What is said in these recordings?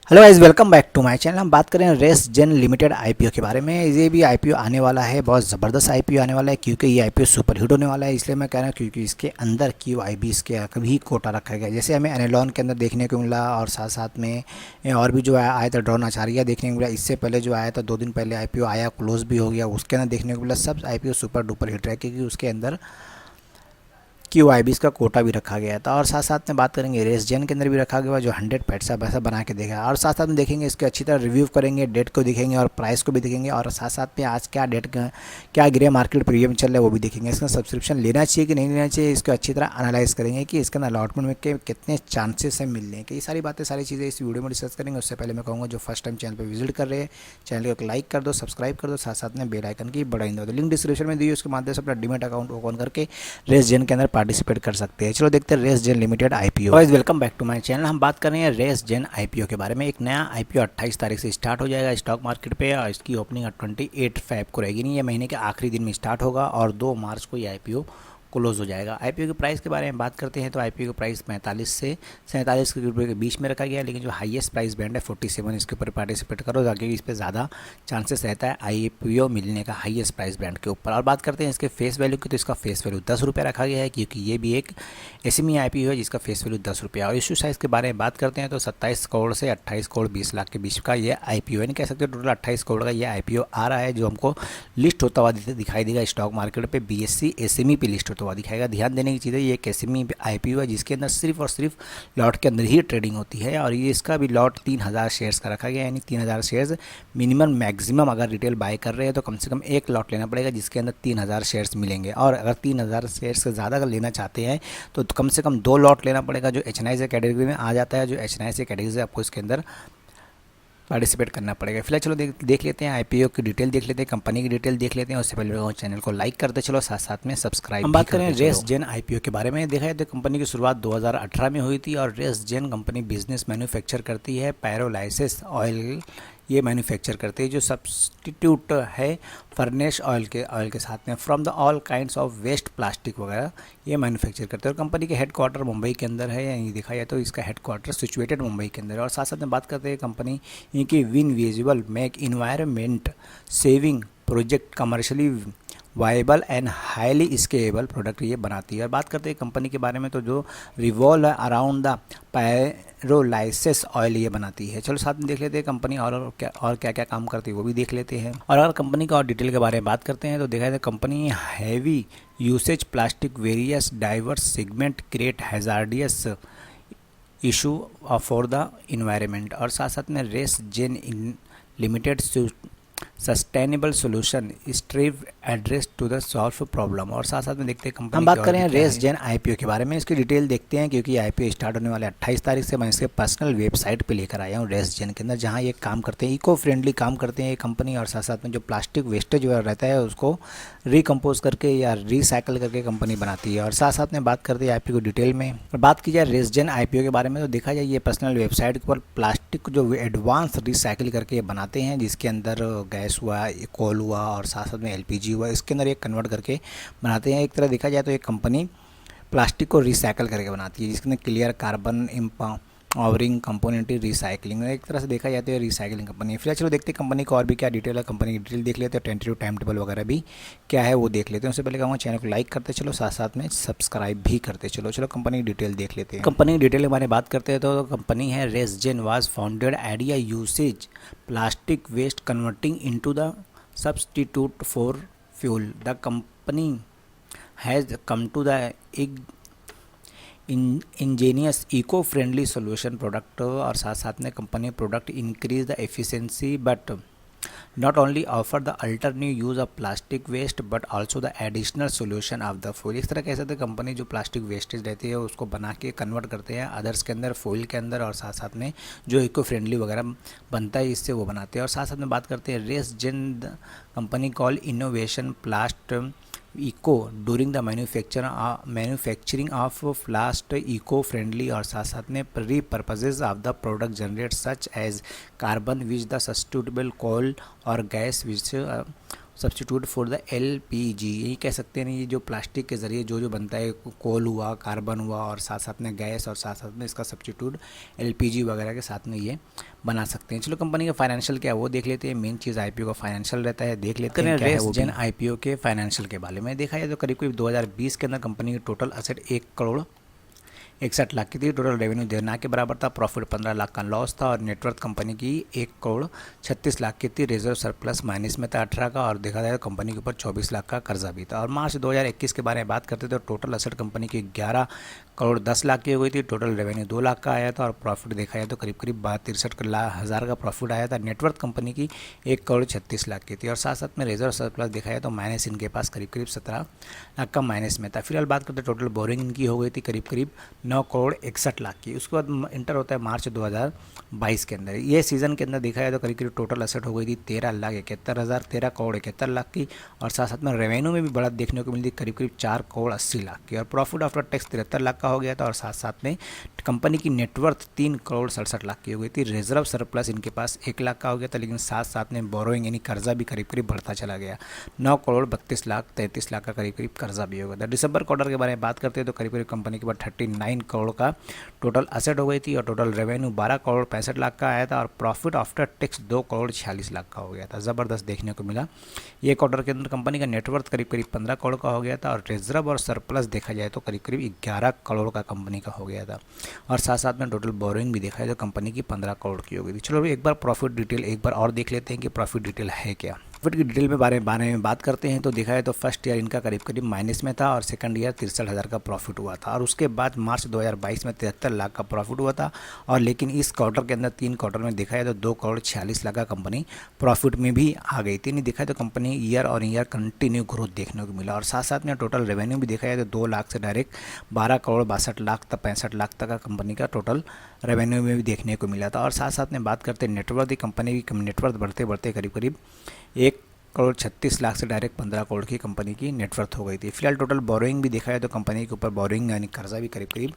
Hello guys, welcome back to my channel. हम बात करें रेस जेन लिमिटेड आईपीओ के बारे में। ये भी आईपीओ आने वाला है, बहुत ज़बरदस्त आईपीओ आने वाला है क्योंकि ये आईपीओ सुपर हिट होने वाला है। इसलिए मैं कह रहा हूँ क्योंकि इसके अंदर क्यूआईबी इसके कभी कोटा रखा गया, जैसे हमें एनेलॉन के अंदर देखने को मिला और साथ साथ में और भी जो आया था ड्रोन आचार्य देखने को मिला। इससे पहले जो आया था 2 दिन पहले आईपीओ आया, क्लोज भी हो गया, उसके अंदर देखने को मिला। सब आईपीओ सुपर डुपर हिट है क्योंकि उसके अंदर क्यूआईबीस का कोटा भी रखा गया था। और साथ साथ में बात करेंगे रेस जेन के अंदर भी रखा गया जो 100 पैसा वैसा बना के देगा। और साथ साथ में देखेंगे इसके अच्छी तरह रिव्यू करेंगे, डेट को दिखेंगे और प्राइस को भी दिखेंगे। और साथ साथ में आज क्या डेट का क्या ग्रे मार्केट प्रीमियम चल रहा है वो भी देखेंगे। इसका सब्सक्रिप्शन लेना चाहिए कि नहीं लेना चाहिए, इसको अच्छी तरह एनालाइज करेंगे कि इसके अंदर अलॉटमेंट में के कितने चांसेस हैं मिलने के। ये सारी बातें सारी चीज़ें इस वीडियो में डिस्कस करेंगे। उससे पहले मैं कहूँगा जो फर्स्ट टाइम चैनल पर विजिट कर रहे हैं चैनल को लाइक कर दो, सब्सक्राइब कर दो, साथ साथ में बेल आइकन की बढ़ाई दो। लिंक डिस्क्रिप्शन में दी है, उसके माध्यम से अपना डीमैट अकाउंट ओपन करके रेस जेन के अंदर पार्टिसिपेट कर सकते हैं। चलो देखते हैं ResGen limited IPO. Guys welcome back to my channel. हम बात कर रहे हैं रेस जेन आईपीओ के बारे में। एक नया आईपीओ 28 तारीख से स्टार्ट हो जाएगा स्टॉक मार्केट पे और इसकी ओपनिंग 28 फेब को रहेगी। नहीं, ये महीने के आखिरी दिन में स्टार्ट होगा और 2 मार्च को ये आईपीओ क्लोज हो जाएगा। आईपीओ के प्राइस के बारे में बात करते हैं तो आईपीओ का प्राइस 45 से 47 रुपये के बीच में रखा गया है, लेकिन जो हाईएस्ट प्राइस बैंड है 47, इसके ऊपर पार्टिसिपेट करो ताकि इस पर ज़्यादा चांसेस रहता है आईपीओ मिलने का हाईएस्ट प्राइस बैंड के ऊपर। और बात करते हैं इसके फेस वैल्यू की, तो इसका फेस वैल्यू 10 रुपये रखा गया है क्योंकि ये भी एक एसएमई आईपीओ है जिसका फेस वैल्यू 10 रुपये। और इशू साइज़ के बारे में बात करते हैं तो 27 करोड़ से 28 करोड़ 20 लाख के बीच का ये आईपीओ है। नहीं कह सकते टोटल 28 करोड़ का ये आईपीओ आ रहा है जो हमको लिस्ट होता हुआ दिखाई देगा स्टॉक मार्केट पे। बीएससी एसएमई पे लिस्ट होता हुआ दिखाएगा। ध्यान देने की चीज़ है, ये एक एसएमई आईपीओ है जिसके अंदर सिर्फ और सिर्फ लॉट के अंदर ही ट्रेडिंग होती है। और ये इसका भी लॉट 3000 शेयर्स का रखा गया है, यानी 3000 शेयर्स मिनिमम मैक्सिमम अगर रिटेल बाय कर रहे हैं तो कम से कम एक लॉट लेना पड़ेगा जिसके अंदर 3000 शेयर्स मिलेंगे। और अगर 3000 शेयर्स से ज़्यादा अगर लेना चाहते हैं तो कम से कम 2 लॉट लेना पड़ेगा जो एचएनआई कैटेगरी में आ जाता है। जो एचएनआई कैटेगरी से आपको इसके अंदर पार्टिसिपेट करना पड़ेगा। फिलहाल चलो देख लेते हैं आईपीओ की डिटेल, देख लेते हैं कंपनी की डिटेल देख लेते हैं। उससे पहले चैनल को लाइक करते चलो, साथ साथ में सब्सक्राइब। हम बात करें रेस जेन आईपीओ के बारे में। देखा जाए तो कंपनी की शुरुआत 2018 में हुई थी और रेस जेन कंपनी बिजनेस मैन्युफैक्चर करती है पायरोलाइसिस ऑयल। ये मैन्युफैक्चर करती है जो सब्सटीट्यूट है फर्नेस ऑयल के साथ में from the all kinds of waste plastic वगैरह ये मैन्युफैक्चर करते हैं। और कंपनी के हेडक्वार्टर मुंबई के अंदर है, यानी देखा जाए तो इसका हेडक्वार्टर सिचुएटेड मुंबई के अंदर है। और साथ साथ में बात करते हैं कंपनी इनकी win visible make environment saving project commercially viable and highly scalable product ये बनाती है। और बात करते हैं कंपनी के बारे में तो जो revolve around the pyrolysis oil ये बनाती है। चलो साथ में देख लेते हैं कंपनी और क्या क्या काम करती है वो भी देख लेते हैं। और अगर कंपनी का और डिटेल के बारे में बात करते हैं तो देखा जाए company heavy usage plastic various diverse segment create hazardous issue for the environment. और साथ साथ में ResGen in limited sustainable solution strive address to the solve problem. और साथ साथ में देखते हैं कंपनी हम बात करें रेस जेन आईपीओ के बारे में। इसकी डिटेल देखते हैं क्योंकि आईपीओ स्टार्ट होने वाले 28 तारीख से। मैं इसके पर्सनल वेबसाइट पे लेकर आया हूँ रेस जेन के अंदर, जहाँ ये काम करते हैं, इको फ्रेंडली काम करते हैं ये कंपनी। और साथ साथ में जो प्लास्टिक वेस्टेज रहता है उसको रिकम्पोज करके या रिसाइकल करके कंपनी बनाती है। और साथ साथ में बात करते हैं आईपीओ को डिटेल में। और बात की जाए रेस जेन आईपीओ के बारे में तो देखा जाए ये पर्सनल वेबसाइट के ऊपर प्लास्टिक जो एडवांस रिसाइकिल करके बनाते हैं, जिसके अंदर गैस हुआ, कोल हुआ और साथ साथ में एलपीजी हुआ, इसके अंदर एक कन्वर्ट करके बनाते हैं। एक तरह देखा जाए तो एक कंपनी प्लास्टिक को रिसाइकिल करके बनाती है जिसके अंदर clear carbon empowering component recycling, एक तरह से देखा जाए तो ये रिसाइकलिंग कंपनी है। फिर चलो देखते हैं कंपनी को और भी क्या डिटेल है, कंपनी की डिटेल देख लेते हैं, टेंटेटिव टाइम टेबल वगैरह भी क्या है वो देख लेते हैं। उससे पहले कहूँगा चैनल को लाइक करते चलो, साथ साथ में सब्सक्राइब भी करते चलो। चलो कंपनी की डिटेल देख लेते हैं। कंपनी की डिटेल के बारे में बात करते हैं तो कंपनी है ResGen was founded idea usage plastic waste converting into the substitute for fuel. The company has come to the ingenious eco-friendly solution product। और साथ साथ में company product increase the efficiency but not only offer the alternative use of plastic waste but also the additional solution of the foil. इस तरह कह सकते हैं company जो प्लास्टिक वेस्टेज रहती है उसको बना के कन्वर्ट करते हैं अदर्स के अंदर, फॉइल के अंदर, और साथ साथ में जो इको फ्रेंडली वगैरह बनता है इससे वो बनाते हैं। और साथ साथ में बात करते हैं ResGen company call innovation plast eco during the manufacturing of plast eco friendly. और साथ साथ में repurposes of the product generate such as carbon which the sustainable coal और gas which substitute for the LPG, यही कह सकते हैं। ये जो प्लास्टिक के ज़रिए जो बनता है, कोल हुआ, कार्बन हुआ और साथ साथ में गैस और साथ साथ में इसका सब्स्टिट्यूट एलपीजी वगैरह के साथ में ये बना सकते हैं। चलो कंपनी का फाइनेंशियल क्या है वो देख लेते हैं। मेन चीज़ आईपीओ का फाइनेंशियल रहता है, देख लेते हैं क्या है वो। रेसजेन आईपीओ के फाइनेंशियल के बारे में देखा जाए तो करीब करीब 2020 के अंदर कंपनी की टोटल असेट 1,61,00,000 की थी। टोटल रेवेन्यू देना के बराबर था। प्रॉफिट 15 लाख का लॉस था और नेटवर्थ कंपनी की 1,36,00,000 की थी। रिजर्व सरप्लस माइनस में था 18 का और देखा जाए तो कंपनी के ऊपर 24 लाख का कर्जा भी था। और मार्च 2021 के बारे में बात करते तो टोटल असेट कंपनी की 11,10,00,000 की हो गई थी। टोटल रेवेन्यू 2 लाख का आया था और प्रॉफिट देखा जाए तो करीब करीब 63,000 का प्रॉफिट आया था। नेटवर्थ कंपनी की 1,36,00,000 की थी और साथ साथ में रिजर्व सरप्लस देखा जाए तो माइनस इनके पास करीब करीब 17 लाख का माइनस में था। फिलहाल बात करते टोटल बोरिंग इनकी हो गई थी करीब करीब 9,61,00,000 की। उसके बाद इंटर होता है मार्च 2022 के अंदर। ये सीज़न के अंदर देखा जाए तो करीब करीब टोटल असेट हो गई थी 13,71,000 13,71,00,000 की और साथ साथ में रेवेन्यू में भी बढ़त देखने को मिली करीब करीब 4,80,00,000 की और प्रॉफिट आफ्टर टैक्स 73 लाख का हो गया था और साथ साथ में कंपनी की नेटवर्थ 3,67,00,000 की हो गई थी। रिजर्व सरप्लस इनके पास 1 लाख का हो गया था, लेकिन साथ साथ में बोरोइंग यानी कर्जा भी करीब करीब बढ़ता चला गया। 9,32,33,00,000 का करीब करीब कर्जा भी हो गया था। दिसंबर क्वार्टर के बारे में बात करते हैं तो करीब करीब कंपनी के पास 39 करोड़ का टोटल असेट हो गई थी और टोटल रेवेन्यू 12,65,00,000 का आया था और प्रॉफिट आफ्टर टैक्स 2,46,00,000 का हो गया था। ज़बरदस्त देखने को मिला। ये क्वार्टर के अंदर कंपनी का नेटवर्थ करीब करीब 15 करोड़ का हो गया था और रिजर्व और सरप्लस देखा जाए तो करीब करीब 11 करोड़ का कंपनी का हो गया था और साथ साथ में टोटल बोरिंग भी देखा जाए तो कंपनी की 15 करोड़ की हो गई थी। चलो एक बार प्रॉफिट डिटेल एक बार और देख लेते हैं कि प्रॉफिट डिटेल है क्या। प्रॉफिट की डिटेल में बारे में बात करते हैं तो देखा है तो फर्स्ट ईयर इनका करीब करीब माइनस में था और सेकंड ईयर 63,000 का प्रॉफिट हुआ था और उसके बाद मार्च 2022 में 73 लाख का प्रॉफिट हुआ था और लेकिन इस क्वार्टर के अंदर 3 क्वार्टर में देखा है तो 2,46,00,000 का कंपनी प्रॉफिट में भी आ गई थी। नहीं देखा है तो कंपनी ईयर और ईयर कंटिन्यू ग्रोथ देखने को मिला और साथ साथ में टोटल रेवेन्यू भी देखा जाए तो 2 लाख से डायरेक्ट 12,62,00,000 तक 65,00,000 तक का कंपनी का टोटल रेवेन्यू में भी देखने को मिला था। और साथ साथ में बात करते हैं नेटवर्थ, कंपनी की नेटवर्थ बढ़ते बढ़ते करीब करीब 1,36,00,000 से डायरेक्ट 15 करोड़ की कंपनी की नेटवर्थ हो गई थी। फिलहाल टोटल बोरोइंग भी देखा जाए तो कंपनी के ऊपर बोरोइंग यानी कर्जा भी करीब करीब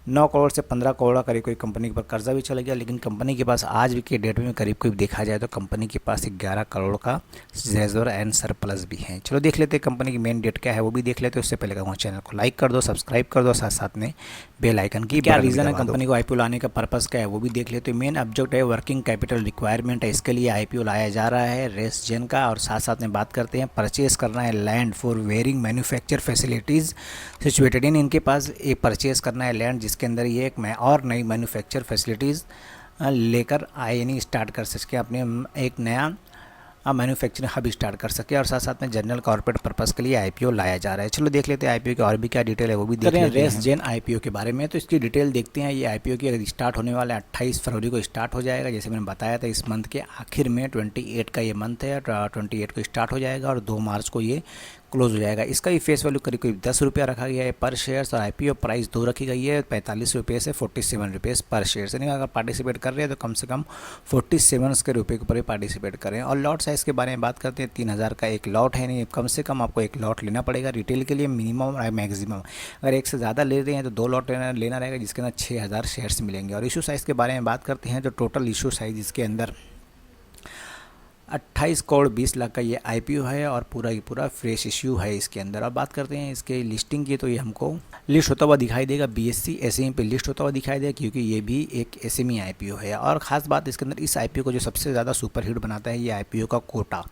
9 करोड़ से 15 करोड़ का करीब करीब कंपनी के ऊपर कर्जा भी चला गया, लेकिन कंपनी के पास आज भी के डेट में करीब करीब देखा जाए तो कंपनी के पास 11 करोड़ का रिजर्व एंड सरप्लस भी है। चलो देख लेते हैं कंपनी की मेन डेट क्या है वो भी देख लेते हैं। उससे पहले कहूँगा चैनल को लाइक कर दो, सब्सक्राइब कर दो, साथ साथ में बेल आइकन की क्या रीज़न है कंपनी को आईपीओ लाने का पर्पस क्या है वो भी देख लेते हैं। मेन ऑब्जेक्ट है वर्किंग कैपिटल रिक्वायरमेंट है, इसके लिए आईपीओ लाया जा रहा है रेसजेन का। और साथ साथ में बात करते हैं परचेस करना है land for varying manufacture facilities situated in, इनके पास एक परचेस करना है लैंड जिसके अंदर ये एक और नई मैन्युफैक्चर फैसिलिटीज़ लेकर आए यानी स्टार्ट कर सके, अपने एक नया मैन्युफैक्चरिंग हब स्टार्ट कर सके और साथ साथ में जनरल कॉर्पोरेट पर्पस के लिए आईपीओ लाया जा रहा है। चलो देख लेते हैं आईपीओ की और भी क्या डिटेल है वो भी देख लेते हैं रेसजेन आईपीओ के बारे में। तो इसकी डिटेल देखते हैं। ये आईपीओ की स्टार्ट होने वाला है 28 फरवरी को स्टार्ट हो जाएगा, जैसे मैंने बताया था इस मंथ के आखिर में 28 का ये मंथ है, 28 को स्टार्ट हो जाएगा और 2 मार्च को ये क्लोज हो जाएगा। इसका भी फेस वैल्यू करीब करीब 10 रुपया रखा गया है पर शेयर और आईपीओ प्राइस 2 रखी गई है 45 रुपये से 47 रुपये पर शेयर। यानी अगर पार्टिसिपेट कर रहे हैं तो कम से कम 47 के रुपये के ऊपर ही पार्टिसिपेट करें। और लॉट साइज़ के बारे में बात करते हैं 3,000 का एक लॉट है, नहीं कम से कम आपको एक लॉट लेना पड़ेगा रिटेल के लिए मिनिमम और मैक्सिमम। अगर एक से ज़्यादा ले रहे हैं तो 2 लॉट लेना रहेगा जिसके अंदर 6,000 शेयर्स मिलेंगे। और इशू साइज़ के बारे में बात करते हैं तो टोटल इशू साइज़ इसके अंदर 28 करोड़ 20 लाख का ये आईपीओ है और पूरा की पूरा फ्रेश इश्यू है इसके अंदर। अब बात करते हैं इसके लिस्टिंग की, तो ये हमको लिस्ट होता हुआ दिखाई देगा बीएससी एसएमई पे लिस्ट होता हुआ दिखाई देगा क्योंकि ये भी एक एसएमई आईपीओ है। और ख़ास बात इसके अंदर इस आईपीओ को जो सबसे ज़्यादा सुपर हिट बनाता है ये आईपीओ का कोटा,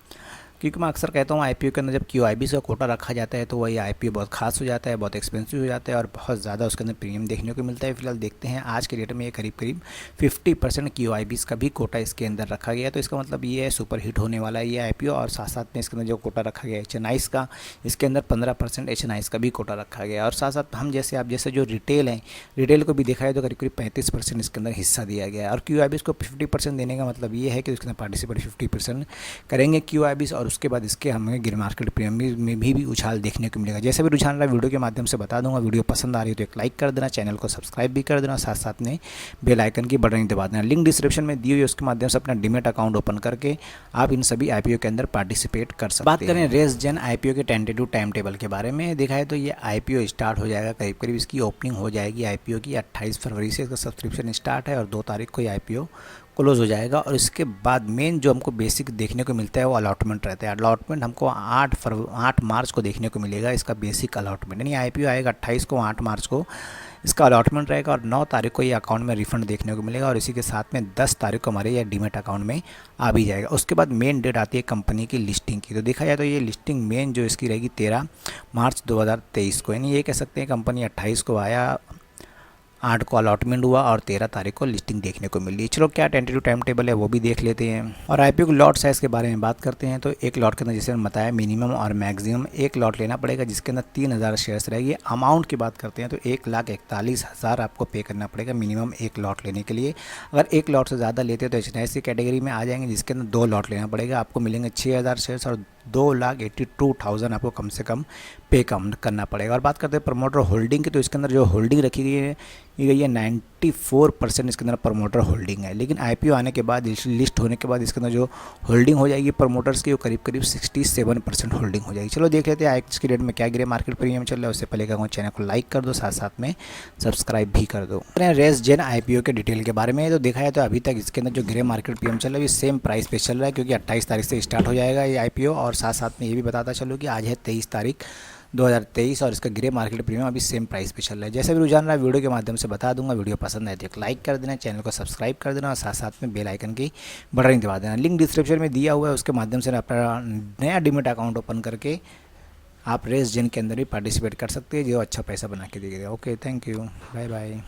क्योंकि मैं अक्सर कहता हूँ आईपीओ के अंदर जब क्यूआईबी का कोटा रखा जाता है तो वही आईपीओ बहुत खास हो जाता है, बहुत एक्सपेंसिव हो जाता है और बहुत ज़्यादा उसके अंदर प्रीमियम देखने को मिलता है। फिलहाल देखते हैं आज के डेट में ये करीब करीब 50% क्यूआईबी का भी कोटा इसके अंदर रखा गया है। तो इसका मतलब ये है सुपर हिट होने वाला है ये आईपीओ। और साथ साथ में इसके अंदर जो कोटा रखा गया है एचएनआईज का, इसके अंदर 15% एचएनआईज का भी कोटा रखा गया है। और साथ साथ हम जैसे आप जैसे जो रिटेल हैं रिटेल को भी देखा है तो करीब करीब 35% इसके अंदर हिस्सा दिया गया है। और क्यूआईबी को 50% देने का मतलब ये है कि उसके अंदर पार्टिसिपेट 50% करेंगे क्यूआईबी और उसके बाद इसके हमें गिर मार्केट प्रीमियम में भी उछाल देखने को मिलेगा। जैसे भी रुझान रहा वीडियो के माध्यम से बता दूंगा। वीडियो पसंद आ रही है तो एक लाइक कर देना, चैनल को सब्सक्राइब भी कर देना, साथ साथ में बेल आइकन की बटन दबा देना। लिंक डिस्क्रिप्शन में दी हुई है, उसके माध्यम से अपना डीमैट अकाउंट ओपन करके आप इन सभी आईपीओ के अंदर पार्टिसिपेट कर सकते हैं। बात करें रेसजेन आईपीओ के टेंटेटिव टाइम टेबल के बारे में देखा है तो ये आईपीओ स्टार्ट हो जाएगा करीब करीब इसकी ओपनिंग हो जाएगी आईपीओ की 28 फरवरी से इसका सब्सक्रिप्शन स्टार्ट है और 2 तारीख को ये आईपीओ क्लोज हो जाएगा। और इसके बाद मेन जो हमको बेसिक देखने को मिलता है वो अलॉटमेंट रहता है। अलॉटमेंट हमको 8 मार्च को देखने को मिलेगा, इसका बेसिक अलॉटमेंट, यानी आईपीओ आएगा 28 को, 8 मार्च को इसका अलॉटमेंट रहेगा, और 9 तारीख को ये अकाउंट में रिफंड देखने को मिलेगा, और इसी के साथ में 10 तारीख को हमारे ये डीमेट अकाउंट में आ भी जाएगा। उसके बाद मेन डेट आती है कंपनी की लिस्टिंग की। तो देखा जाए तो ये लिस्टिंग मेन जो इसकी रहेगी 13 मार्च 2023 को, यानी ये कह सकते हैं कंपनी 28 को आया, 8 को अलॉटमेंट हुआ और 13 तारीख को लिस्टिंग देखने को मिली। चलो क्या टेंटेटिव टाइम टेबल है वो भी देख लेते हैं। और आईपीओ के लॉट साइज़ के बारे में बात करते हैं तो एक लॉट के अंदर जैसे मैंने बताया मिनिमम और मैक्सिमम एक लॉट लेना पड़ेगा, जिसके अंदर 3000 शेयर्स रहेगी। अमाउंट की बात करते हैं तो 1,41,000 आपको पे करना पड़ेगा मिनिमम एक लॉट लेने के लिए। अगर एक लॉट से ज़्यादा लेते हैं तो एचएनआईसी कैटेगरी में आ जाएंगे, जिसके अंदर 2 लॉट लेना पड़ेगा, आपको मिलेंगे 6000 शेयर्स और 2,82,000 आपको कम से कम पे करना पड़ेगा। और बात करते हैं प्रमोटर होल्डिंग की, तो इसके अंदर जो होल्डिंग रखी गई है 94% इसके अंदर प्रमोटर होल्डिंग है। लेकिन आईपीओ आने के बाद, लिस्ट होने के बाद इसके अंदर जो होल्डिंग हो जाएगी प्रमोटर्स की वो करीब करीब 67% होल्डिंग हो जाएगी। चलो देख लेते हैं आज की डेट में क्या गिरे मार्केट प्रीमियम चल रहा है। उससे पहले कहूँ चैनल को लाइक कर दो, साथ साथ में सब्सक्राइब भी कर दो। रेस जेन आईपीओ के डिटेल के बारे में तो देखा जाए तो अभी तक इसके अंदर जो ग्रे मार्केट प्रीमियम चल रहा है सेम प्राइस पे चल रहा है, क्योंकि 28 तारीख से स्टार्ट हो जाएगा ये आईपीओ। और साथ साथ में ये भी बताता चलो कि आज है 23 तारीख 2023 और इसका ग्रे मार्केट प्रीमियम अभी सेम प्राइस पे चल रहा है। जैसा भी रुझान रहा है वीडियो के माध्यम से बता दूंगा। वीडियो पसंद आए तो एक लाइक कर देना, चैनल को सब्सक्राइब कर देना और साथ साथ में बेल आइकन की बटन दबा देना। लिंक डिस्क्रिप्शन में दिया हुआ है, उसके माध्यम से अपना नया डीमेट अकाउंट ओपन करके आप रेस जेन के अंदर भी पार्टिसिपेट कर सकते हैं, जो अच्छा पैसा बना के देगा। Okay, thank you, bye bye.